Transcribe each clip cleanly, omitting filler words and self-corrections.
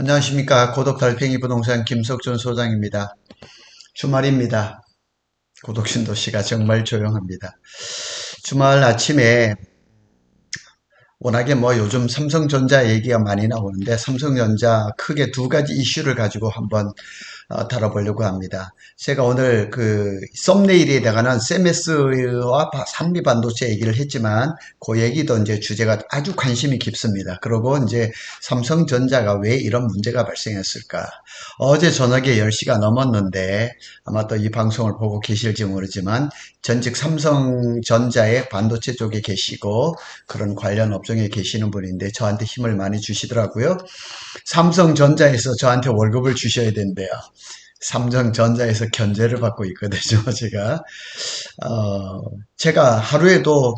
안녕하십니까. 고독달팽이 부동산 김석준 소장입니다. 주말입니다. 고독신도시가 정말 조용합니다. 주말 아침에 워낙에 요즘 삼성전자 얘기가 많이 나오는데 삼성전자 크게 두 가지 이슈를 가지고 한번 다뤄보려고 합니다. 제가 오늘 그 썸네일에다가는 세메스와 산미 반도체 얘기를 했지만 그 얘기도 이제 주제가 아주 관심이 깊습니다. 그리고 이제 삼성전자가 왜 이런 문제가 발생했을까? 어제 저녁에 10시가 넘었는데 아마 또 이 방송을 보고 계실지 모르지만 전직 삼성전자의 반도체 쪽에 계시고 그런 관련 업종에 계시는 분인데 저한테 힘을 많이 주시더라고요. 삼성전자에서 저한테 월급을 주셔야 된대요. 삼성전자에서 견제를 받고 있거든요, 제가. 제가 하루에도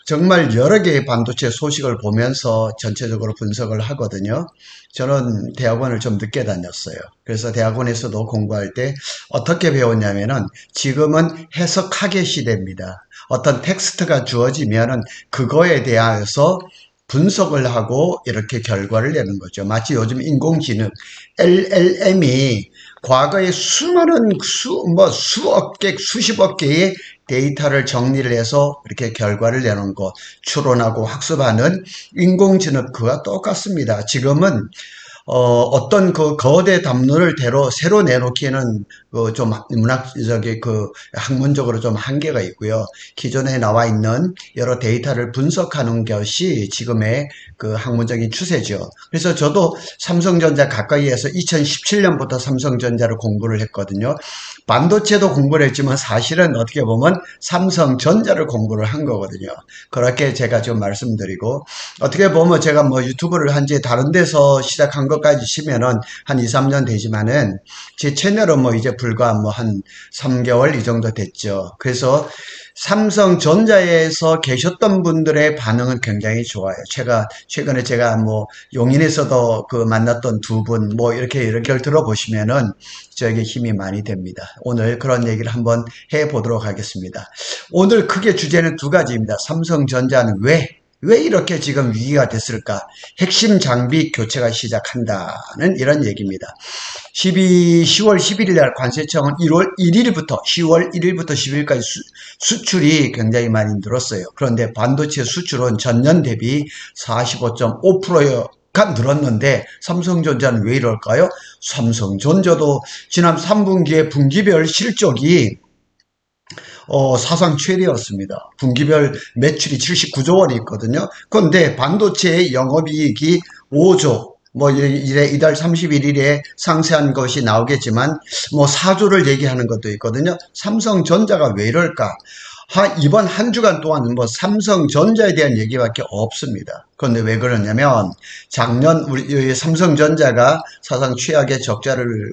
정말 여러 개의 반도체 소식을 보면서 전체적으로 분석을 하거든요. 저는 대학원을 좀 늦게 다녔어요. 그래서 대학원에서도 공부할 때 어떻게 배웠냐면은 지금은 해석하기 시대입니다. 어떤 텍스트가 주어지면은 그거에 대해서 분석을 하고 이렇게 결과를 내는 거죠. 마치 요즘 인공지능 LLM이 과거에 수많은 수억 개, 수십억 개의 데이터를 정리를 해서 이렇게 결과를 내는 것, 추론하고 학습하는 인공지능 그와 똑같습니다. 지금은 어떤 그 거대 담론을 새로 내놓기에는 좀 문학적인 학문적으로 좀 한계가 있고요. 기존에 나와 있는 여러 데이터를 분석하는 것이 지금의 그 학문적인 추세죠. 그래서 저도 삼성전자 가까이에서 2017년부터 삼성전자를 공부를 했거든요. 반도체도 공부를 했지만 사실은 어떻게 보면 삼성전자를 공부를 한 거거든요. 그렇게 제가 좀 말씀드리고 어떻게 보면 제가 유튜브를 한 지 다른 데서 시작한 것까지 치면은 한 2, 3년 되지만은 제 채널은 이제 불과 한 3개월 이 정도 됐죠. 그래서 삼성전자에서 계셨던 분들의 반응은 굉장히 좋아요. 최근에 제가 용인에서도 만났던 두 분, 이렇게 들어보시면은 저에게 힘이 많이 됩니다. 오늘 그런 얘기를 한번 해보도록 하겠습니다. 오늘 크게 주제는 두 가지입니다. 삼성전자는 왜 이렇게 지금 위기가 됐을까? 핵심 장비 교체가 시작한다는 이런 얘기입니다. 10월 11일 날 관세청은 10월 1일부터 10일까지 수출이 굉장히 많이 늘었어요. 그런데 반도체 수출은 전년 대비 45.5%가 늘었는데 삼성전자는 왜 이럴까요? 삼성전자도 지난 3분기에 분기별 실적이 사상 최대였습니다. 분기별 매출이 79조 원이 있거든요. 그런데 반도체의 영업이익이 5조, 이달 31일에 상세한 것이 나오겠지만, 4조를 얘기하는 것도 있거든요. 삼성전자가 왜 이럴까? 이번 한 주간 동안 삼성전자에 대한 얘기밖에 없습니다. 그런데 왜 그러냐면 작년 우리 삼성전자가 사상 최악의 적자를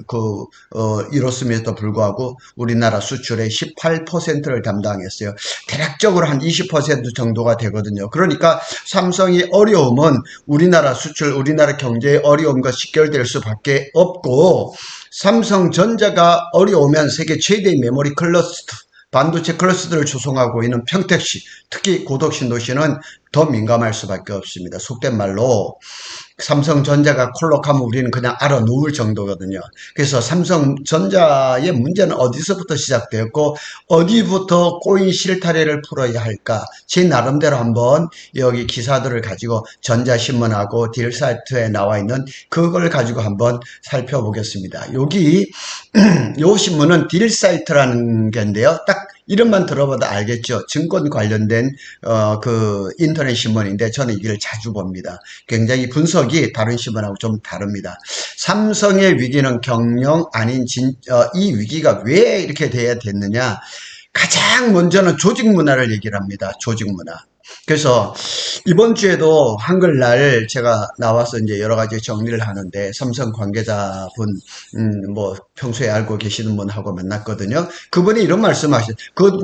이뤘음에도 불구하고 우리나라 수출의 18%를 담당했어요. 대략적으로 한 20% 정도가 되거든요. 그러니까 삼성이 어려우면 우리나라 수출, 우리나라 경제의 어려움과 직결될 수밖에 없고 삼성전자가 어려우면 세계 최대의 메모리 클러스터 반도체 클러스터를 조성하고 있는 평택시, 특히 고덕신도시는 더 민감할 수밖에 없습니다. 속된 말로 삼성전자가 콜록하면 우리는 그냥 알아 누울 정도거든요. 그래서 삼성전자의 문제는 어디서부터 시작되었고 어디부터 꼬인 실타래를 풀어야 할까? 제 나름대로 한번 여기 기사들을 가지고 전자신문하고 딜사이트에 나와 있는 그걸 가지고 한번 살펴보겠습니다. 여기 요 신문은 딜사이트라는 게인데요. 딱 이름만 들어봐도 알겠죠. 증권 관련된 인터넷 신문인데 저는 이걸 자주 봅니다. 굉장히 분석이 다른 신문하고 좀 다릅니다. 삼성의 위기는 경영 아닌 이 위기가 왜 이렇게 돼야 됐느냐? 가장 먼저는 조직 문화를 얘기를 합니다. 조직 문화. 그래서 이번 주에도 한글날 제가 나와서 이제 여러 가지 정리를 하는데 삼성 관계자분 평소에 알고 계시는 분하고 만났거든요. 그분이 이런 말씀하셨어요.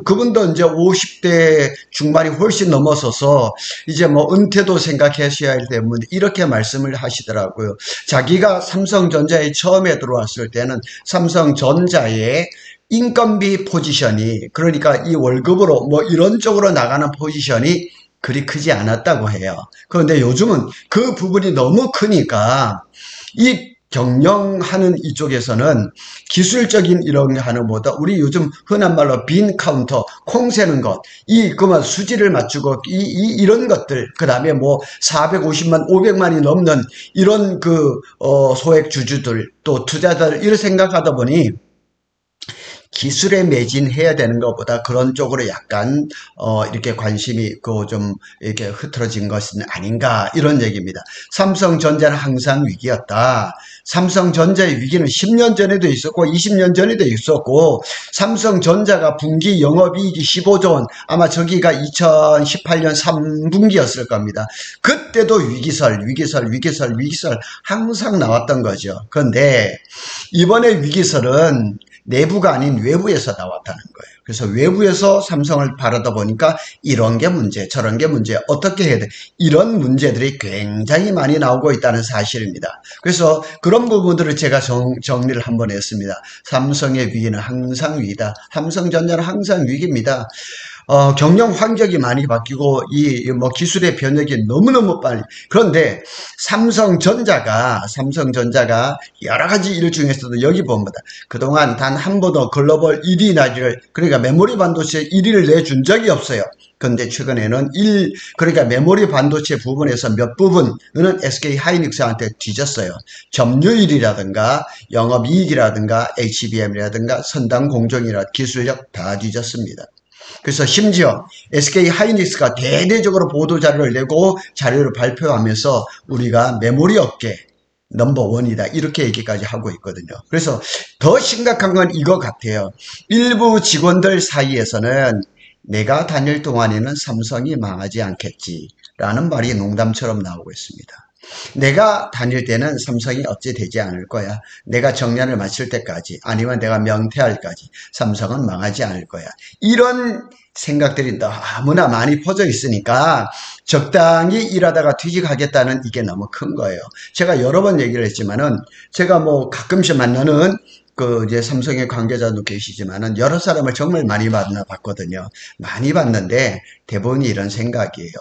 그분도 이제 50대 중반이 훨씬 넘어서서 이제 은퇴도 생각하셔야 할 때문에 이렇게 말씀을 하시더라고요. 자기가 삼성전자에 처음에 들어왔을 때는 삼성전자에 인건비 포지션이 그러니까 이 월급으로 이런 쪽으로 나가는 포지션이 그리 크지 않았다고 해요. 그런데 요즘은 그 부분이 너무 크니까 이 경영하는 이쪽에서는 기술적인 이런 거 하는 것보다 우리 요즘 흔한 말로 빈 카운터, 콩 세는 것, 그만 수지를 맞추고 이런 것들, 그 다음에 뭐 450만, 500만이 넘는 이런 소액 주주들 또 투자자들 이렇게 생각하다 보니 기술에 매진해야 되는 것보다 그런 쪽으로 약간 이렇게 관심이 좀 이렇게 흐트러진 것은 아닌가 이런 얘기입니다. 삼성전자는 항상 위기였다. 삼성전자의 위기는 10년 전에도 있었고 20년 전에도 있었고 삼성전자가 분기 영업이익이 15조 원 아마 저기가 2018년 3분기였을 겁니다. 그때도 위기설 항상 나왔던 거죠. 그런데 이번에 위기설은 내부가 아닌 외부에서 나왔다는 거예요. 그래서 외부에서 삼성을 바라다 보니까 이런 게 문제, 저런 게 문제, 어떻게 해야 돼? 이런 문제들이 굉장히 많이 나오고 있다는 사실입니다. 그래서 그런 부분들을 제가 정리를 한번 했습니다. 삼성의 위기는 항상 위기다. 삼성전자는 항상 위기입니다. 경영 환경이 많이 바뀌고 기술의 변혁이 너무너무 빨리. 그런데 삼성전자가 여러 가지 일 중에서도 여기 봅니다. 그동안 단 한 번도 글로벌 1위 나기를, 그러니까 메모리 반도체 1위를 내준 적이 없어요. 그런데 최근에는 그러니까 메모리 반도체 부분에서 몇 부분은 SK 하이닉스한테 뒤졌어요. 점유율이라든가 영업이익이라든가 HBM이라든가 선당 공정이라든가 기술력 다 뒤졌습니다. 그래서 심지어 SK 하이닉스가 대대적으로 보도 자료를 내고 자료를 발표하면서 우리가 메모리 업계 넘버원이다 이렇게 얘기까지 하고 있거든요. 그래서 더 심각한 건 이거 같아요. 일부 직원들 사이에서는 내가 다닐 동안에는 삼성이 망하지 않겠지라는 말이 농담처럼 나오고 있습니다. 내가 다닐 때는 삼성이 어찌 되지 않을 거야. 내가 정년을 마칠 때까지 아니면 내가 명퇴할까지 삼성은 망하지 않을 거야. 이런 생각들이 너무나 많이 퍼져 있으니까 적당히 일하다가 퇴직하겠다는 이게 너무 큰 거예요. 제가 여러 번 얘기를 했지만은 제가 뭐 가끔씩 만나는 이제 삼성의 관계자도 계시지만은 여러 사람을 정말 많이 만나봤거든요. 많이 봤는데 대부분이 이런 생각이에요.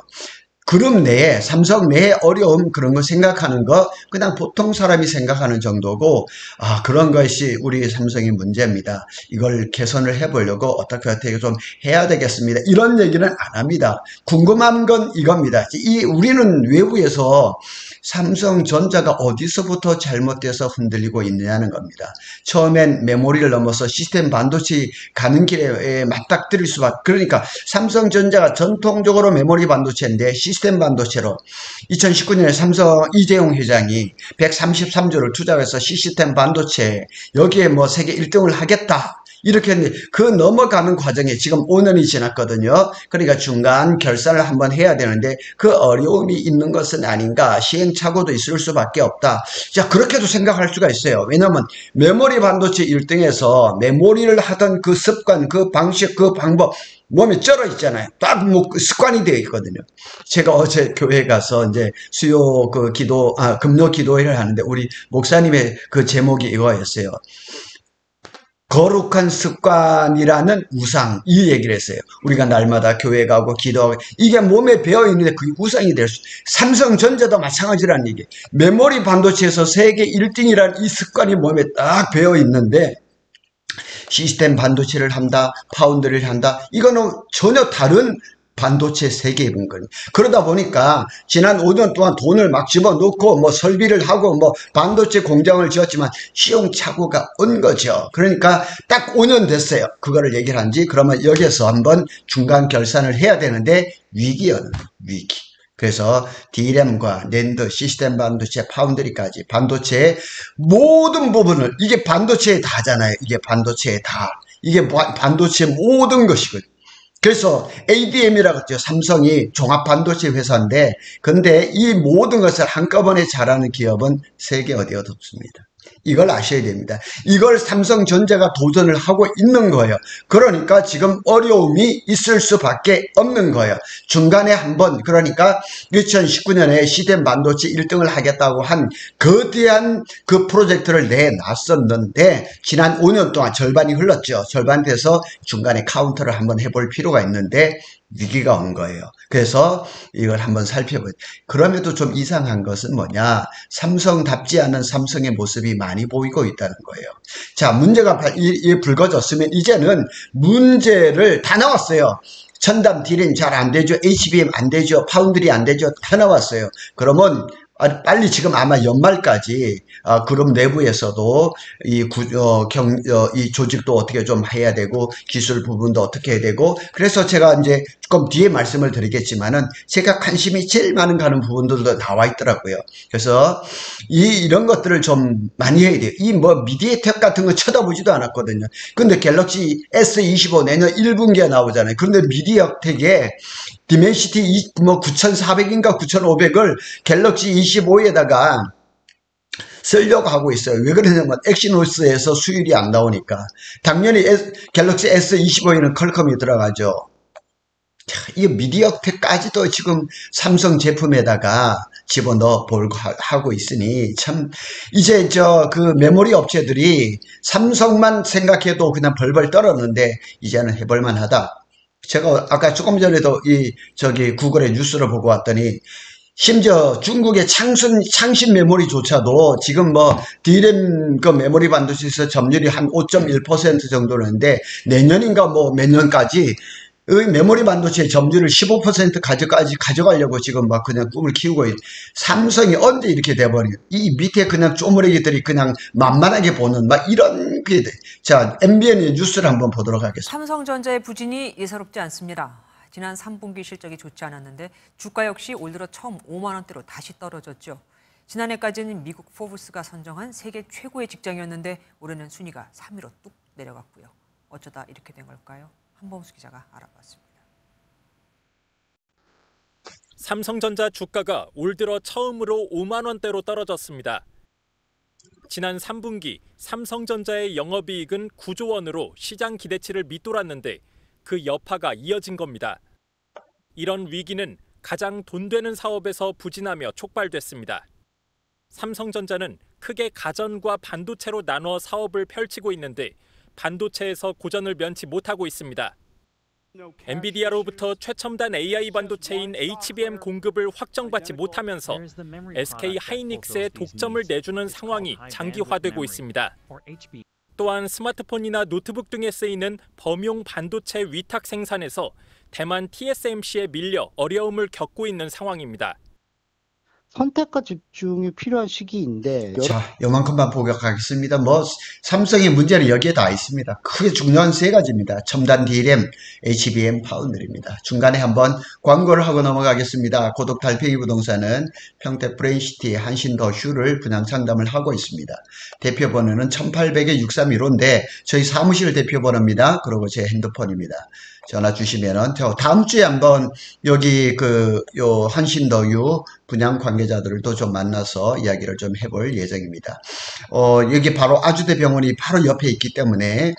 그룹 내에 삼성 내에 어려움 그런 거 생각하는 거 그냥 보통 사람이 생각하는 정도고 그런 것이 우리 삼성의 문제입니다. 이걸 개선을 해보려고 어떻게 좀 해야 되겠습니다. 이런 얘기는 안 합니다. 궁금한 건 이겁니다. 우리는 외부에서 삼성전자가 어디서부터 잘못돼서 흔들리고 있느냐는 겁니다. 처음엔 메모리를 넘어서 시스템 반도체 가는 길에 맞닥뜨릴 수밖에. 그러니까 삼성전자가 전통적으로 메모리 반도체인데 시스템 반도체로 2019년에 삼성 이재용 회장이 133조를 투자해서 시스템 반도체 여기에 뭐 세계 1등을 하겠다. 이렇게 했는데 그 넘어가는 과정에 지금 5년이 지났거든요. 그러니까 중간 결산을 한번 해야 되는데 그 어려움이 있는 것은 아닌가. 시행착오도 있을 수밖에 없다. 자, 그렇게도 생각할 수가 있어요. 왜냐하면 메모리 반도체 1등에서 메모리를 하던 그 습관, 그 방식, 그 방법 몸에 쩔어 있잖아요. 딱 뭐 습관이 되어 있거든요. 제가 어제 교회 가서 이제 수요 금요 기도회를 하는데 우리 목사님의 그 제목이 이거였어요. 거룩한 습관이라는 우상, 이 얘기를 했어요. 우리가 날마다 교회 가고 기도하고 이게 몸에 배어 있는데 그게 우상이 될 수. 삼성전자도 마찬가지라는 얘기. 메모리 반도체에서 세계 1등이라는 이 습관이 몸에 딱 배어 있는데 시스템 반도체를 한다, 파운드를 한다. 이거는 전혀 다른 반도체 세계인 거니. 그러다 보니까 지난 5년 동안 돈을 막 집어넣고 뭐 설비를 하고 뭐 반도체 공장을 지었지만 시행착오가 온 거죠. 그러니까 딱 5년 됐어요. 그거를 얘기를 한지. 그러면 여기에서 한번 중간 결산을 해야 되는데 위기였는 위기. 그래서 D램과 낸드, 시스템 반도체, 파운드리까지 반도체의 모든 부분을 이게 반도체의 다잖아요. 이게 반도체의 다. 이게 반도체의 모든 것이거든요. 그래서 ADM이라고 했죠. 삼성이 종합반도체 회사인데 근데 이 모든 것을 한꺼번에 잘하는 기업은 세계 어디에도 없습니다. 이걸 아셔야 됩니다. 이걸 삼성전자가 도전을 하고 있는 거예요. 그러니까 지금 어려움이 있을 수밖에 없는 거예요. 중간에 한번 그러니까 2019년에 시스템 반도체 1등을 하겠다고 한 거대한 그 프로젝트를 내놨었는데 지난 5년 동안 절반이 흘렀죠. 절반 돼서 중간에 카운터를 한번 해볼 필요가 있는데 위기가 온 거예요. 그래서 이걸 한번 살펴보죠. 그럼에도 좀 이상한 것은 뭐냐? 삼성답지 않은 삼성의 모습이 많이 보이고 있다는 거예요. 자, 문제가 불거졌으면 이제는 문제를 다 나왔어요. 첨단 D램 잘 안 되죠. HBM 안 되죠. 파운드리 안 되죠. 다 나왔어요. 그러면 빨리 지금 아마 연말까지 그룹 내부에서도 이 조직도 어떻게 좀 해야 되고 기술 부분도 어떻게 해야 되고 그래서 제가 이제 조금 뒤에 말씀을 드리겠지만은 제가 관심이 제일 많은 가는 부분들도 나와 있더라고요. 그래서 이런 것들을 좀 많이 해야 돼요. 이 뭐 미디어텍 같은 거 쳐다보지도 않았거든요. 근데 갤럭시 S25 내년 1분기에 나오잖아요. 그런데 미디어텍에 디멘시티 뭐 9400인가 9500을 갤럭시 25에다가 쓰려고 하고 있어요. 왜 그러냐면 엑시노스에서 수율이 안 나오니까. 당연히 갤럭시 S25에는 퀄컴이 들어가죠. 이 미디어텍까지도 지금 삼성 제품에다가 집어넣어 보려고 하고 있으니 참 이제 그 메모리 업체들이 삼성만 생각해도 그냥 벌벌 떨었는데 이제는 해볼만 하다. 제가 아까 조금 전에도 구글의 뉴스를 보고 왔더니 심지어 중국의 창신 메모리조차도 지금 뭐 D램 그 메모리 반도체에서 점유율이 한 5.1% 정도는데 내년인가 뭐 몇 년까지 메모리 반도체 점유율을 15%까지 가져가려고 지금 막 그냥 꿈을 키우고 삼성이 언제 이렇게 돼버린 이 밑에 그냥 쪼무레기들이 그냥 만만하게 보는 막 이런 게 돼. 자, MBN의 뉴스를 한번 보도록 하겠습니다. 삼성전자의 부진이 예사롭지 않습니다. 지난 3분기 실적이 좋지 않았는데 주가 역시 올 들어 처음 5만 원대로 다시 떨어졌죠. 지난해까지는 미국 포브스가 선정한 세계 최고의 직장이었는데 올해는 순위가 3위로 뚝 내려갔고요. 어쩌다 이렇게 된 걸까요? 한범수 기자가 알아봤습니다. 삼성전자 주가가 올 들어 처음으로 5만 원대로 떨어졌습니다. 지난 3분기 삼성전자의 영업이익은 9조 원으로 시장 기대치를 밑돌았는데 그 여파가 이어진 겁니다. 이런 위기는 가장 돈 되는 사업에서 부진하며 촉발됐습니다. 삼성전자는 크게 가전과 반도체로 나눠 사업을 펼치고 있는데 반도체에서 고전을 면치 못하고 있습니다. 엔비디아로부터 최첨단 AI 반도체인 HBM 공급을 확정받지 못하면서 SK 하이닉스의 독점을 내주는 상황이 장기화되고 있습니다. 또한 스마트폰이나 노트북 등에 쓰이는 범용 반도체 위탁 생산에서 대만 TSMC에 밀려 어려움을 겪고 있는 상황입니다. 선택과 집중이 필요한 시기인데 자, 요만큼만 보격하겠습니다. 뭐 삼성의 문제는 여기에 다 있습니다. 크게 중요한 세 가지입니다. 첨단 D램, HBM, 파운드리입니다. 중간에 한번 광고를 하고 넘어가겠습니다. 고독 달팽이 부동산은 평택 브레인시티 한신더휴를 분양 상담을 하고 있습니다. 대표번호는 1800-6315인데 저희 사무실 대표번호입니다. 그리고 제 핸드폰입니다. 전화 주시면은 다음 주에 한번 여기 요 한신더휴 분양 관계자들도 좀 만나서 이야기를 좀 해볼 예정입니다. 여기 바로 아주대병원이 바로 옆에 있기 때문에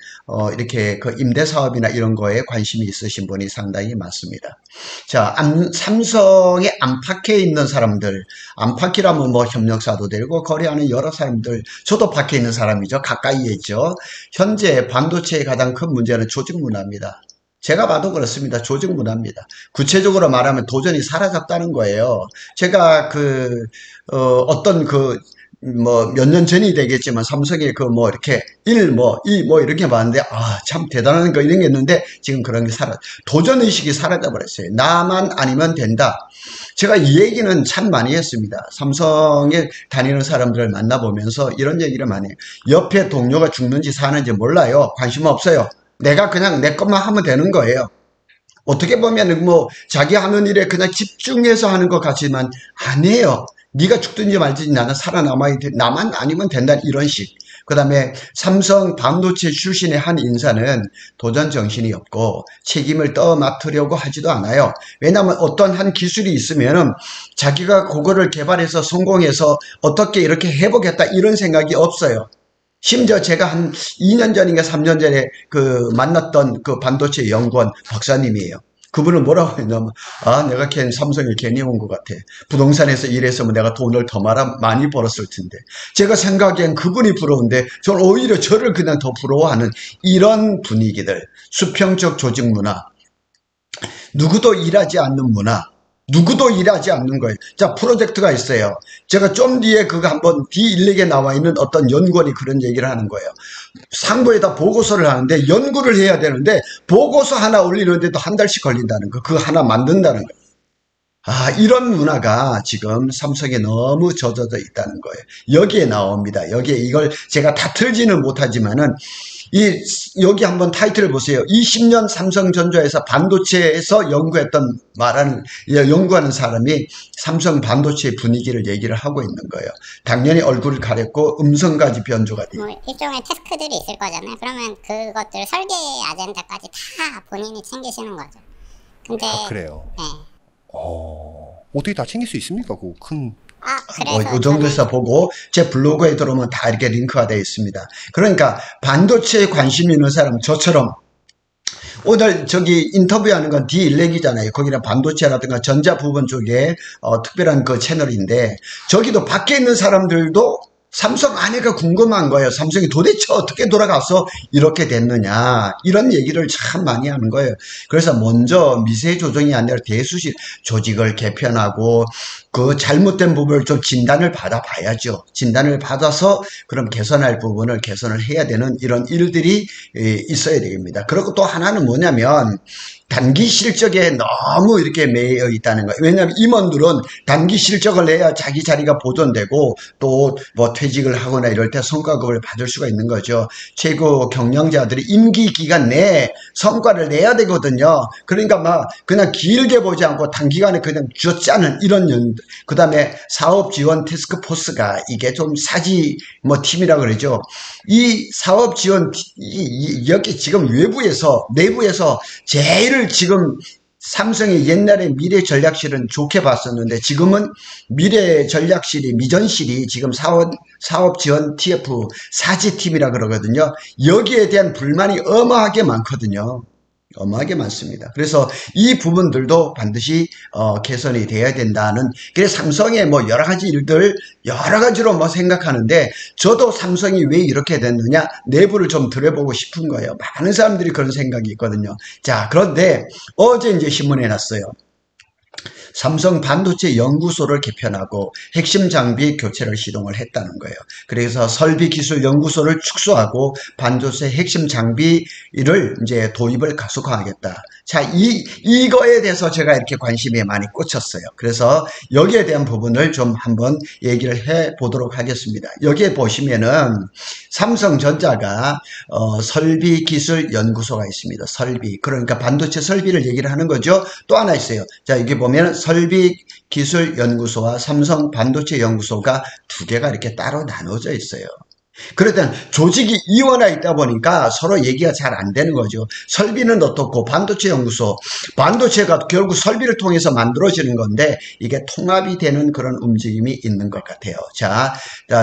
이렇게 그 임대 사업이나 이런 거에 관심이 있으신 분이 상당히 많습니다. 자, 삼성에 안팎에 있는 사람들, 안팎이라면 뭐 협력사도 되고 거래하는 여러 사람들, 저도 밖에 있는 사람이죠. 가까이에 있죠. 현재 반도체의 가장 큰 문제는 조직 문화입니다. 제가 봐도 그렇습니다. 조직 문화입니다. 구체적으로 말하면 도전이 사라졌다는 거예요. 제가 어떤 몇 년 전이 되겠지만 삼성의 이렇게 이렇게 봤는데, 참 대단한 거 이런 게 있는데 지금 그런 게 도전의식이 사라져 버렸어요. 나만 아니면 된다. 제가 이 얘기는 참 많이 했습니다. 삼성에 다니는 사람들을 만나보면서 이런 얘기를 많이 해요. 옆에 동료가 죽는지 사는지 몰라요. 관심 없어요. 내가 그냥 내 것만 하면 되는 거예요. 어떻게 보면 자기 하는 일에 그냥 집중해서 하는 것 같지만 아니에요. 네가 죽든지 말든지 나는 살아남아야 돼. 나만 아니면 된다. 이런 식. 그 다음에 삼성 반도체 출신의 한 인사는 도전 정신이 없고 책임을 떠맡으려고 하지도 않아요. 왜냐하면 어떤 한 기술이 있으면은 자기가 그거를 개발해서 성공해서 어떻게 이렇게 해보겠다 이런 생각이 없어요. 심지어 제가 한 2년 전인가 3년 전에 만났던 반도체 연구원 박사님이에요. 그분은 뭐라고 했냐면, 내가 삼성에 괜히 온 것 같아. 부동산에서 일했으면 내가 돈을 더 많이 벌었을 텐데. 제가 생각엔 그분이 부러운데, 저는 오히려 저를 그냥 더 부러워하는 이런 분위기들, 수평적 조직 문화. 누구도 일하지 않는 문화. 누구도 일하지 않는 거예요. 자, 프로젝트가 있어요. 제가 좀 뒤에 그거 한번 D16에 나와 있는 어떤 연구원이 그런 얘기를 하는 거예요. 상부에다 보고서를 하는데 연구를 해야 되는데 보고서 하나 올리는데도 한 달씩 걸린다는 거. 그거 하나 만든다는 거. 아, 이런 문화가 지금 삼성에 너무 젖어져 있다는 거예요. 여기에 나옵니다. 여기에 이걸 제가 다 틀지는 못하지만은 여기 한번 타이틀을 보세요. 20년 삼성전자에서 반도체에서 연구하는 사람이 삼성 반도체 분위기를 얘기를 하고 있는 거예요. 당연히 얼굴을 가렸고 음성까지 변조가 돼요. 뭐 일종의 태스크들이 있을 거잖아요. 그러면 그것들 설계 아젠다까지 다 본인이 챙기시는 거죠. 근데 그래요. 네. 어떻게 다 챙길 수 있습니까? 그 큰. 그래서 이 정도에서 보고 제 블로그에 들어오면 다 이렇게 링크가 되어 있습니다. 그러니까 반도체에 관심 있는 사람, 저처럼 오늘 저기 인터뷰하는 건 D16이잖아요. 거기는 반도체라든가 전자 부분 쪽에 특별한 그 채널인데, 저기도 밖에 있는 사람들도 삼성 안에가 궁금한 거예요. 삼성이 도대체 어떻게 돌아가서 이렇게 됐느냐, 이런 얘기를 참 많이 하는 거예요. 그래서 먼저 미세 조정이 아니라 대수실 조직을 개편하고 그 잘못된 부분을 좀 진단을 받아봐야죠. 진단을 받아서 그럼 개선할 부분을 개선을 해야 되는 이런 일들이 있어야 됩니다. 그리고 또 하나는 뭐냐면 단기 실적에 너무 이렇게 매여 있다는 거예요. 왜냐하면 임원들은 단기 실적을 내야 자기 자리가 보존되고 또 뭐 퇴직을 하거나 이럴 때 성과급을 받을 수가 있는 거죠. 최고 경영자들이 임기 기간 내에 성과를 내야 되거든요. 그러니까 막 그냥 길게 보지 않고 단기간에 그냥 쥐어짜는 이런 그 다음에 사업 지원 태스크 포스가 이게 좀 사지 뭐 팀이라 그러죠. 이 사업 지원 여기 지금 내부에서 제일 지금 삼성이 옛날에 미래 전략실은 좋게 봤었는데 지금은 미래 전략실이 미전실이 지금 사업 지원 TF 사지팀이라 그러거든요. 여기에 대한 불만이 어마하게 많거든요. 어마하게 많습니다. 그래서 이 부분들도 반드시 개선이 돼야 된다는, 그래서 삼성의 뭐 여러 가지 일들 여러 가지로 뭐 생각하는데 저도 삼성이 왜 이렇게 됐느냐 내부를 좀 들여보고 싶은 거예요. 많은 사람들이 그런 생각이 있거든요. 자, 그런데 어제 이제 신문에 났어요. 삼성 반도체 연구소를 개편하고 핵심 장비 교체를 시동을 했다는 거예요. 그래서 설비 기술 연구소를 축소하고 반도체 핵심 장비를 이제 도입을 가속화하겠다. 자, 이거에 대해서 제가 이렇게 관심이 많이 꽂혔어요. 그래서 여기에 대한 부분을 좀 한번 얘기를 해 보도록 하겠습니다. 여기에 보시면은 삼성전자가 설비 기술 연구소가 있습니다. 설비, 그러니까 반도체 설비를 얘기를 하는 거죠. 또 하나 있어요. 자, 여기 보면 설비 기술 연구소와 삼성 반도체 연구소가 두 개가 이렇게 따로 나눠져 있어요. 그랬더니 조직이 이원화 있다 보니까 서로 얘기가 잘 안 되는 거죠. 설비는 어떻고 반도체 연구소, 반도체가 결국 설비를 통해서 만들어지는 건데 이게 통합이 되는 그런 움직임이 있는 것 같아요. 자,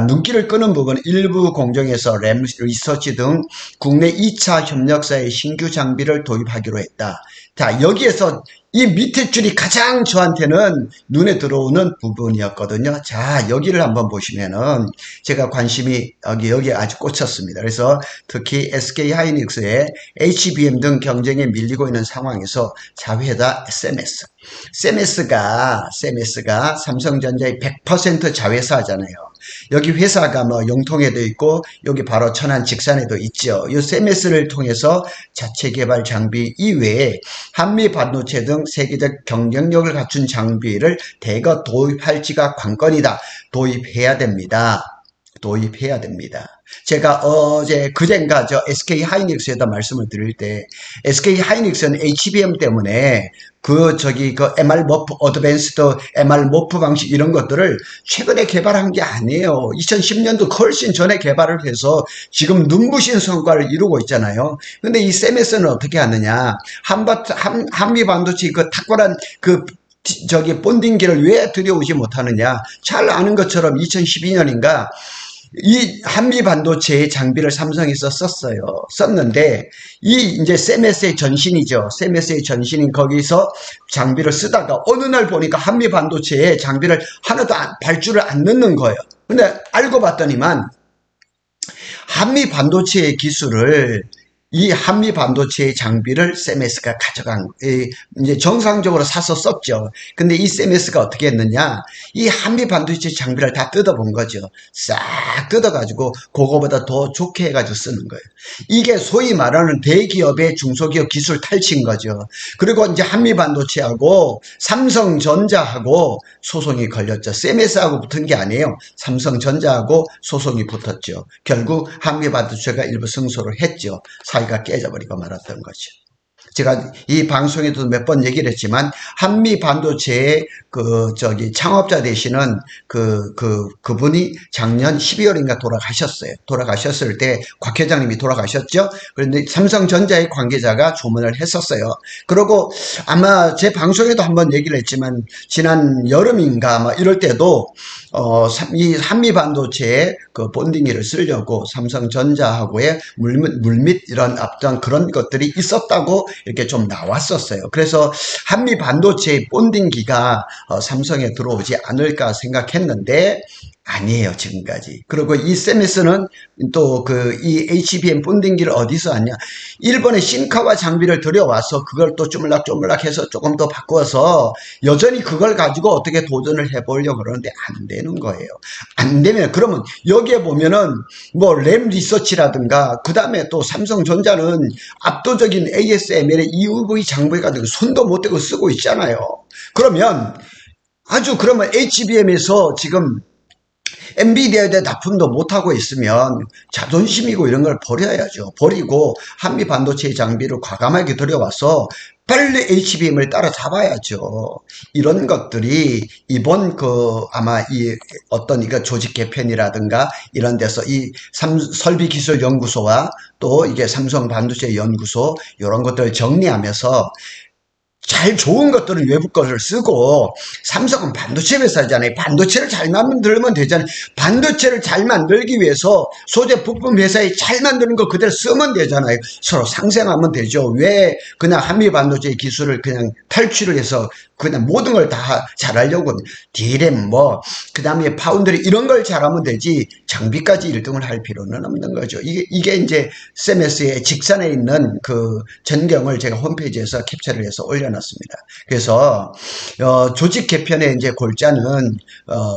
눈길을 끄는 부분, 일부 공정에서 램 리서치 등 국내 2차 협력사의 신규 장비를 도입하기로 했다. 자, 여기에서 이 밑에 줄이 가장 저한테는 눈에 들어오는 부분이었거든요. 자, 여기를 한번 보시면은 제가 관심이 여기에 아주 꽂혔습니다. 그래서 특히 SK 하이닉스의 HBM 등 경쟁에 밀리고 있는 상황에서 자회사 세메스가 삼성전자의 100% 자회사잖아요. 여기 회사가 뭐 영통에도 있고 여기 바로 천안 직산에도 있죠. 이 세메스를 통해서 자체 개발 장비 이외에 한미 반도체 등 세계적 경쟁력을 갖춘 장비를 대거 도입할지가 관건이다. 도입해야 됩니다. 제가 그젠가 SK 하이닉스에다 말씀을 드릴 때 SK 하이닉스는 HBM 때문에 그 MR 머프, 어드밴스드 MR 머프 방식 이런 것들을 최근에 개발한 게 아니에요. 2010년도 훨씬 전에 개발을 해서 지금 눈부신 성과를 이루고 있잖아요. 근데 이 세메스는 어떻게 하느냐? 한미 반도체 그 탁월한 본딩기를 왜 들여오지 못하느냐? 잘 아는 것처럼 2012년인가 이 한미 반도체의 장비를 삼성에서 썼는데 이제 세메스의 전신이죠. 세메스의 전신인 거기서 장비를 쓰다가 어느 날 보니까 한미 반도체에 장비를 하나도 발주를 안 넣는 거예요. 근데 알고 봤더니만 한미 반도체의 기술을 이 한미 반도체의 장비를 세메스가 가져간, 이제 정상적으로 사서 썼죠. 근데 이 세메스가 어떻게 했느냐? 이 한미 반도체 장비를 다 뜯어본 거죠. 싹 뜯어가지고 그거보다 더 좋게 해가지고 쓰는 거예요. 이게 소위 말하는 대기업의 중소기업 기술 탈취인 거죠. 그리고 이제 한미 반도체하고 삼성전자하고 소송이 걸렸죠. 세메스하고 붙은 게 아니에요. 삼성전자하고 소송이 붙었죠. 결국 한미 반도체가 일부 승소를 했죠. 사이가 깨져버리고 말았던 거죠. 제가 이 방송에도 몇 번 얘기를 했지만 한미 반도체의 창업자 되시는 그분이 작년 12월인가 돌아가셨어요. 돌아가셨을 때 곽 회장님이 돌아가셨죠. 그런데 삼성전자의 관계자가 조문을 했었어요. 그리고 아마 제 방송에도 한번 얘기를 했지만 지난 여름인가 막 이럴 때도 이 한미 반도체의 그 본딩기를 쓰려고 삼성전자하고의 물밑 이런 앞전 그런 것들이 있었다고 이렇게 좀 나왔었어요. 그래서 한미 반도체의 본딩기가 삼성에 들어오지 않을까 생각했는데 아니에요, 지금까지. 그리고 이 세미스는 또 이 HBM 본딩기를 어디서 왔냐? 일본의 신카와 장비를 들여와서 그걸 또 쪼물락쪼물락 해서 조금 더 바꿔서 여전히 그걸 가지고 어떻게 도전을 해보려고 그러는데 안 되는 거예요. 안 되면, 그러면 여기에 보면은 뭐 램 리서치라든가 그 다음에 또 삼성전자는 압도적인 ASML의 EUV 장비 가지고 손도 못 대고 쓰고 있잖아요. 그러면 그러면 HBM에서 지금 엔비디아에 대해 납품도 못하고 있으면 자존심이고 이런 걸 버려야죠. 버리고 한미 반도체 장비를 과감하게 들여와서 빨리 HBM을 따라잡아야죠. 이런 것들이 이번 아마 어떤 조직 개편이라든가 이런 데서 이 설비기술연구소와 또 이게 삼성 반도체 연구소 이런 것들을 정리하면서 잘 좋은 것들은 외부 것을 쓰고 삼성은 반도체 회사잖아요. 반도체를 잘 만들면 되잖아요. 반도체를 잘 만들기 위해서 소재 부품 회사에 잘 만드는 거 그대로 쓰면 되잖아요. 서로 상생하면 되죠. 왜 그냥 한미 반도체 기술을 그냥 탈취를 해서 그냥 모든 걸 다 잘하려고 D램 그 다음에 파운드리 이런 걸 잘하면 되지 장비까지 1등을 할 필요는 없는 거죠. 이게 이제 세메스의 직산에 있는 그 전경을 제가 홈페이지에서 캡처를 해서 올려놨습니다. 그래서 조직 개편의 이제 골자는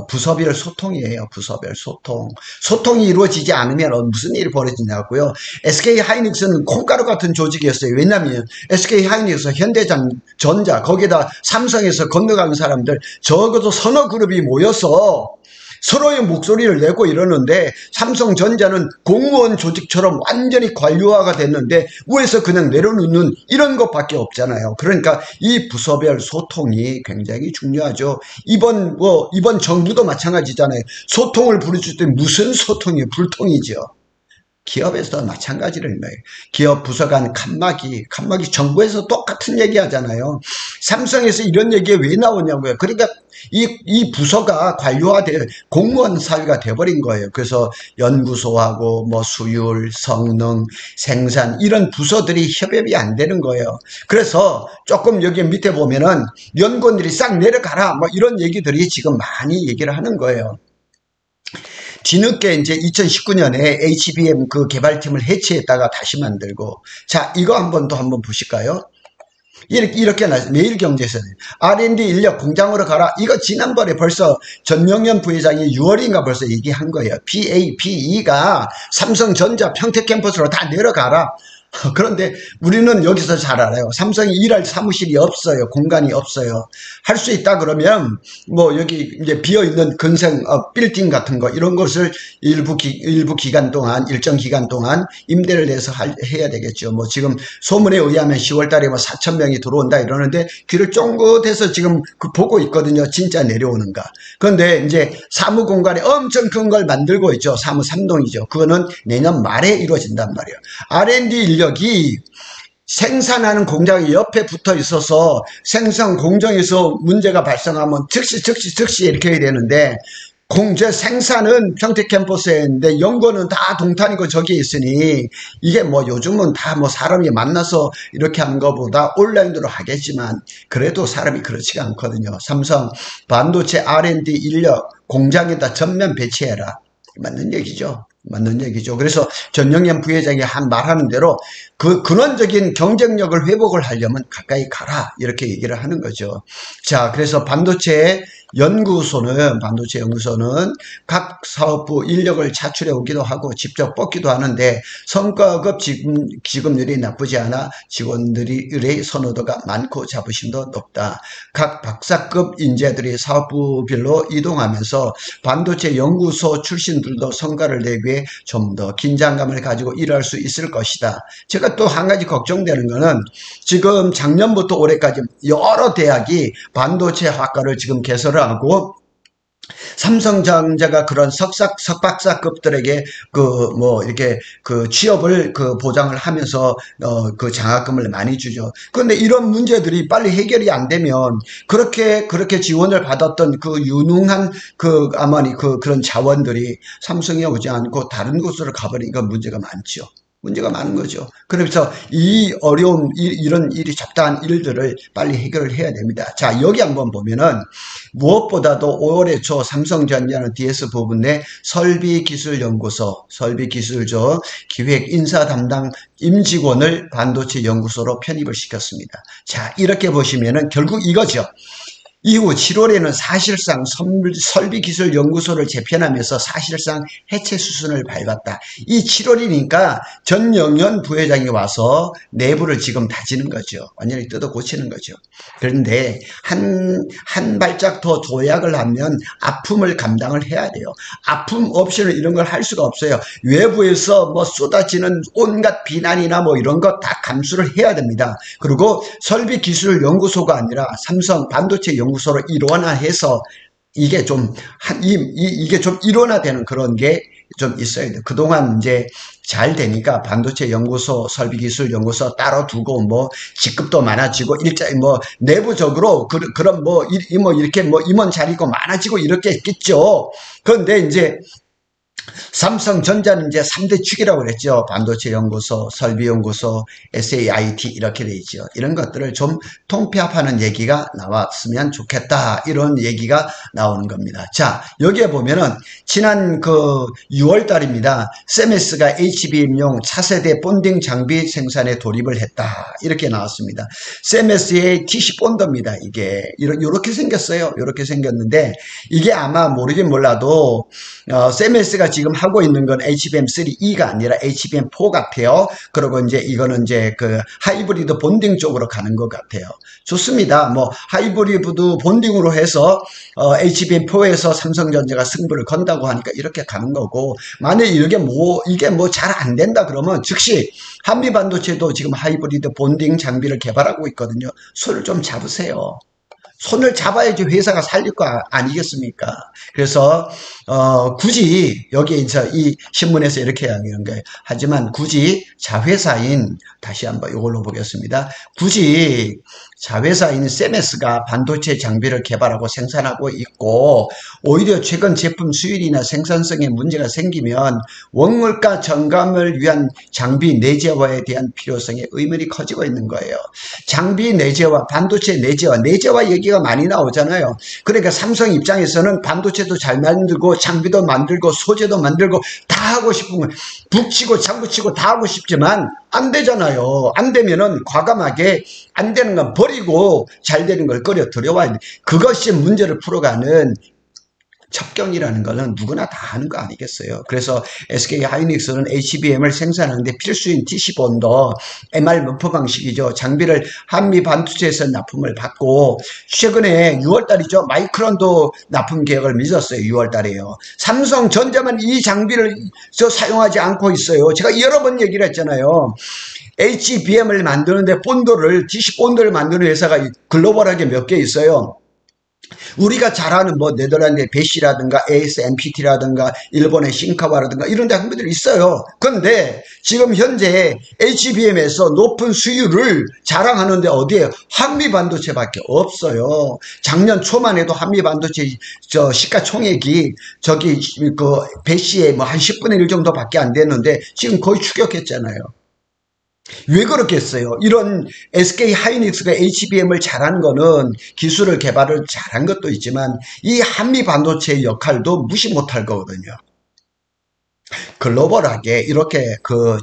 부서별 소통이에요. 부서별 소통. 소통이 이루어지지 않으면 무슨 일이 벌어지냐고요. SK 하이닉스는 콩가루 같은 조직이었어요. 왜냐하면 SK 하이닉스, 현대전자 거기다 삼성에서 건너가는 사람들 적어도 서너 그룹이 모여서 서로의 목소리를 내고 이러는데 삼성전자는 공무원 조직처럼 완전히 관료화가 됐는데 위에서 그냥 내려놓는 이런 것밖에 없잖아요. 그러니까 이 부서별 소통이 굉장히 중요하죠. 이번 정부도 마찬가지잖아요. 소통을 부르실 때 무슨 소통이에요? 불통이죠. 기업에서도 마찬가지를 해요. 기업 부서 간 칸막이 정부에서 똑같은 얘기 하잖아요. 삼성에서 이런 얘기가 왜 나오냐고요. 그러니까 이 부서가 관료화돼 공무원 사회가 돼버린 거예요. 그래서 연구소하고 수율, 성능, 생산 이런 부서들이 협업이 안 되는 거예요. 그래서 조금 여기 밑에 보면은 연구원들이 싹 내려가라 이런 얘기들이 지금 많이 얘기를 하는 거예요. 뒤늦게 이제 2019년에 HBM 개발팀을 해체했다가 다시 만들고, 자, 이거 한번 보실까요? 이렇게 매일경제에서 R&D 인력 공장으로 가라. 이거 지난번에 벌써 전명현 부회장이 6월인가 벌써 얘기한 거예요. PAPE가 삼성전자 평택캠퍼스로 다 내려가라. 그런데 우리는 여기서 잘 알아요. 삼성이 일할 사무실이 없어요. 공간이 없어요. 할 수 있다 그러면 여기 이제 비어있는 근생 빌딩 같은 거 이런 것을 일정 기간 동안 임대를 내서 해야 되겠죠. 지금 소문에 의하면 10월 달에 4,000명이 들어온다 이러는데 귀를 쫑긋해서 지금 보고 있거든요. 진짜 내려오는가. 그런데 이제 사무 공간에 엄청 큰 걸 만들고 있죠. 사무 3동이죠. 그거는 내년 말에 이루어진단 말이에요. R&D 인력이 생산하는 공장이 옆에 붙어 있어서 생산 공정에서 문제가 발생하면 즉시 이렇게 해야 되는데 생산은 평택 캠퍼스에 있는데 연구는 다 동탄이고 저기에 있으니 이게 요즘은 다 사람이 만나서 이렇게 하는 것보다 온라인으로 하겠지만 그래도 사람이 그렇지가 않거든요. 삼성 반도체 R&D 인력 공장에다 전면 배치해라. 맞는 얘기죠. 맞는 얘기죠. 그래서 전영현 부회장이 말하는 대로 그 근원적인 경쟁력을 회복을 하려면 가까이 가라 이렇게 얘기를 하는 거죠. 자, 그래서 반도체 연구소는 각 사업부 인력을 차출해 오기도 하고 직접 뽑기도 하는데 성과급 지급률이 나쁘지 않아 직원들의 선호도가 많고 자부심도 높다. 각 박사급 인재들이 사업부별로 이동하면서 반도체 연구소 출신들도 성과를 내기 위해 좀 더 긴장감을 가지고 일할 수 있을 것이다. 제가 또 한 가지 걱정되는 거는 지금 작년부터 올해까지 여러 대학이 반도체 학과를 지금 개설을 하고 삼성전자가 그런 석박사급들에게 이렇게 취업을 보장을 하면서 그 장학금을 많이 주죠. 그런데 이런 문제들이 빨리 해결이 안 되면 그렇게 지원을 받았던 그 유능한 그런 자원들이 삼성에 오지 않고 다른 곳으로 가버리니까 문제가 많죠. 문제가 많은 거죠. 그래서 이 어려운 이런 일이 잡다한 일들을 빨리 해결을 해야 됩니다. 자, 여기 한번 보면은 무엇보다도 올해 초 삼성전자는 DS 부분에 설비기술연구소, 설비기술조 기획 인사 담당 임직원을 반도체 연구소로 편입을 시켰습니다. 자, 이렇게 보시면은 결국 이거죠. 이후 7월에는 사실상 설비기술연구소를 재편하면서 사실상 해체 수순을 밟았다. 이 7월이니까 전영현 부회장이 와서 내부를 지금 다지는 거죠. 완전히 뜯어 고치는 거죠. 그런데 한 발짝 더 도약을 하면 아픔을 감당을 해야 돼요. 아픔 없이는 이런 걸 할 수가 없어요. 외부에서 쏟아지는 온갖 비난이나 이런 거 다 감수를 해야 됩니다. 그리고 설비기술연구소가 아니라 삼성 반도체 연구소로 일원화해서 이게 좀 일원화되는 그런 게 좀 있어야 돼요. 그동안 이제 잘 되니까 반도체 연구소, 설비기술 연구소 따로 두고 직급도 많아지고 내부적으로 그런 이렇게 임원 자리고 많아지고 이렇게 했겠죠. 그런데 이제 삼성전자는 이제 3대 축이라고 그랬죠. 반도체 연구소, 설비 연구소, SAIT 이렇게 돼 있죠. 이런 것들을 좀 통폐합하는 얘기가 나왔으면 좋겠다. 이런 얘기가 나오는 겁니다. 자, 여기에 보면은 지난 6월 달입니다. 세메스가 HBM용 차세대 본딩 장비 생산에 돌입을 했다. 이렇게 나왔습니다. 세메스의 TC 본더입니다. 이게 이렇게 생겼어요. 이렇게 생겼는데 이게 아마 모르긴 몰라도 세메스가 지금 하고 있는 건 HBM3E가 아니라 HBM4 같아요. 그리고 이제 이거는 이제 하이브리드 본딩 쪽으로 가는 것 같아요. 좋습니다. 하이브리드 본딩으로 해서 HBM4에서 삼성전자가 승부를 건다고 하니까 이렇게 가는 거고, 만약에 이게 잘 안 된다 그러면 즉시 한미반도체도 지금 하이브리드 본딩 장비를 개발하고 있거든요. 손을 좀 잡으세요. 손을 잡아야지 회사가 살릴 거 아니겠습니까? 그래서 굳이 여기에서 이 신문에서 이렇게 이야기하는 거예요. 하지만 굳이 자회사인, 다시 한번 이걸로 보겠습니다. 굳이 자회사인 세메스가 반도체 장비를 개발하고 생산하고 있고, 오히려 최근 제품 수율이나 생산성에 문제가 생기면 원물가 절감을 위한 장비 내재화에 대한 필요성에 의문이 커지고 있는 거예요. 장비 내재화, 반도체 내재화 얘기가 많이 나오잖아요. 그러니까 삼성 입장에서는 반도체도 잘 만들고 장비도 만들고 소재도 만들고 다 하고 싶은 거예요. 북치고 장구치고 다 하고 싶지만 안 되잖아요. 안 되면은 과감하게 안 되는 건 버리고 잘 되는 걸 끌어 들여와야 돼. 그것이 문제를 풀어가는 첩경이라는 거는 누구나 다 하는 거 아니겠어요. 그래서 SK 하이닉스는 HBM을 생산하는데 필수인 TC본도 MR 분포 방식이죠. 장비를 한미 반도체에서 납품을 받고, 최근에 6월달이죠. 마이크론도 납품 계획을 맺었어요. 6월달에요. 삼성전자만 이 장비를 사용하지 않고 있어요. 제가 여러 번 얘기를 했잖아요. HBM을 만드는데 TC 본드를 만드는 회사가 글로벌하게 몇 개 있어요. 우리가 잘 아는 네덜란드의 베시라든가 ASMPT라든가 일본의 신카와라든가 이런 대학들이 있어요. 그런데 지금 현재 HBM에서 높은 수율을 자랑하는데 어디에 한미반도체밖에 없어요. 작년 초만 해도 한미반도체 시가총액이 베시의 한 10분의 1 정도밖에 안 됐는데 지금 거의 추격했잖아요. 왜 그렇겠어요? 이런 SK 하이닉스가 HBM을 잘한 거는 기술을 개발을 잘한 것도 있지만 이 한미 반도체의 역할도 무시 못할 거거든요. 글로벌하게 이렇게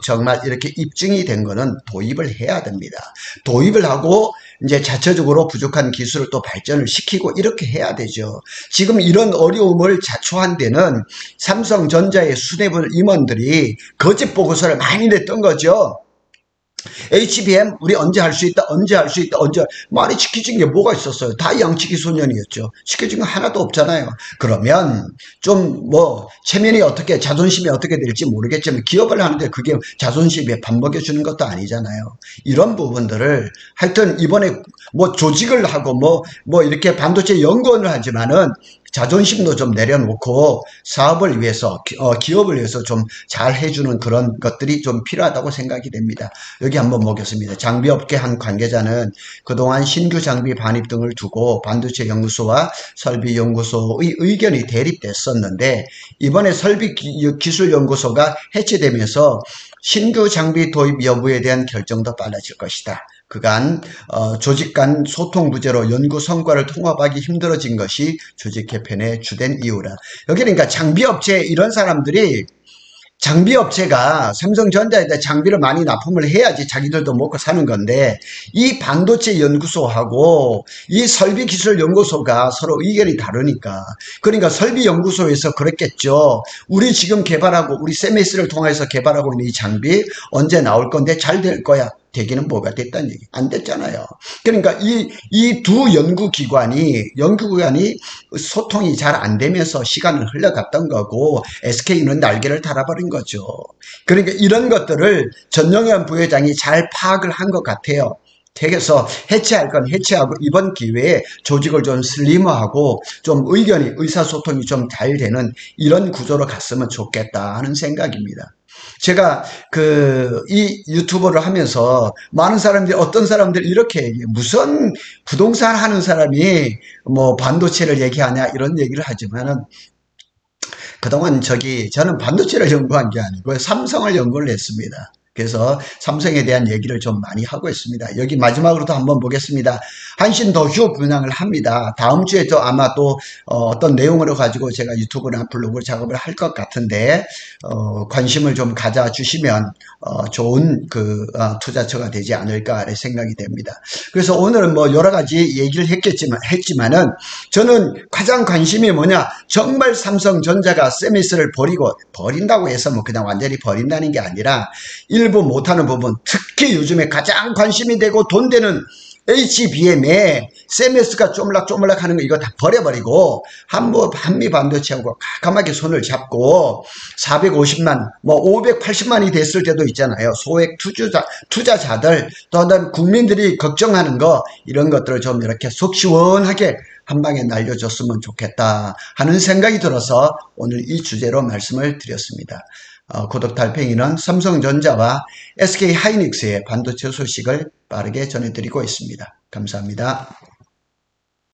정말 이렇게 입증이 된 거는 도입을 해야 됩니다. 도입을 하고 이제 자체적으로 부족한 기술을 또 발전을 시키고 이렇게 해야 되죠. 지금 이런 어려움을 자초한 데는 삼성전자의 수뇌부 임원들이 거짓 보고서를 많이 냈던 거죠. HBM 우리 언제 할 수 있다, 언제 할 수 있다, 언제 말이 지켜진 게 뭐가 있었어요? 다 양치기 소년이었죠. 지켜진 거 하나도 없잖아요. 그러면 좀 체면이 어떻게, 자존심이 어떻게 될지 모르겠지만 기업을 하는데 그게 자존심에 밥 먹여주는 것도 아니잖아요. 이런 부분들을 하여튼 이번에 조직을 하고 이렇게 반도체 연구원을 하지만은 자존심도 좀 내려놓고 사업을 위해서, 기업을 위해서 좀 잘 해주는 그런 것들이 좀 필요하다고 생각이 됩니다. 여기 한번 보겠습니다. 장비업계 한 관계자는 그동안 신규 장비 반입 등을 두고 반도체 연구소와 설비연구소의 의견이 대립됐었는데 이번에 설비기술연구소가 해체되면서 신규 장비 도입 여부에 대한 결정도 빨라질 것이다. 그간 조직 간 소통 부재로 연구 성과를 통합하기 힘들어진 것이 조직 개편의 주된 이유라. 여기 그러니까 장비업체 이런 사람들이 장비업체가 삼성전자에다 장비를 많이 납품을 해야지 자기들도 먹고 사는 건데 이 반도체 연구소하고 이 설비기술연구소가 서로 의견이 다르니까 그러니까 설비연구소에서 그랬겠죠. 우리 지금 개발하고 우리 세미스를 통해서 개발하고 있는 이 장비 언제 나올 건데 잘 될 거야. 되기는 뭐가 됐다는 얘기. 안 됐잖아요. 그러니까 이 두 연구기관이 소통이 잘 안 되면서 시간을 흘러갔던 거고 SK는 날개를 달아버린 거죠. 그러니까 이런 것들을 전용현 부회장이 잘 파악을 한 것 같아요. 그래서 해체할 건 해체하고 이번 기회에 조직을 좀 슬림화하고 좀 의사소통이 좀 잘 되는 이런 구조로 갔으면 좋겠다 하는 생각입니다. 제가 이 유튜버를 하면서 많은 사람들이 어떤 사람들이 이렇게 얘기해요. 무슨 부동산 하는 사람이 반도체를 얘기하냐 이런 얘기를 하지만은 그동안 저는 반도체를 연구한 게 아니고 삼성을 연구를 했습니다. 그래서 삼성에 대한 얘기를 좀 많이 하고 있습니다. 여기 마지막으로도 한번 보겠습니다. 한신 더 휴 분양을 합니다. 다음 주에 또 아마 또 어떤 내용으로 가지고 제가 유튜브나 블로그 작업을 할 것 같은데 관심을 좀 가져주시면 좋은 투자처가 되지 않을까 생각이 됩니다. 그래서 오늘은 여러 가지 얘기를 했지만은 저는 가장 관심이 뭐냐, 정말 삼성전자가 세미스를 버린다고 해서 그냥 완전히 버린다는 게 아니라 일부 못하는 부분, 특히 요즘에 가장 관심이 되고 돈 되는 HBM에 세미스가 쪼물락 하는 거 이거 다 버려버리고 한미 반도체하고 가감하게 손을 잡고 450만 580만이 됐을 때도 있잖아요. 소액 투자자들 또 국민들이 걱정하는 거 이런 것들을 좀 이렇게 속 시원하게 한 방에 날려줬으면 좋겠다 하는 생각이 들어서 오늘 이 주제로 말씀을 드렸습니다. 구독 달팽이는 삼성전자와 SK 하이닉스의 반도체 소식을 빠르게 전해드리고 있습니다. 감사합니다.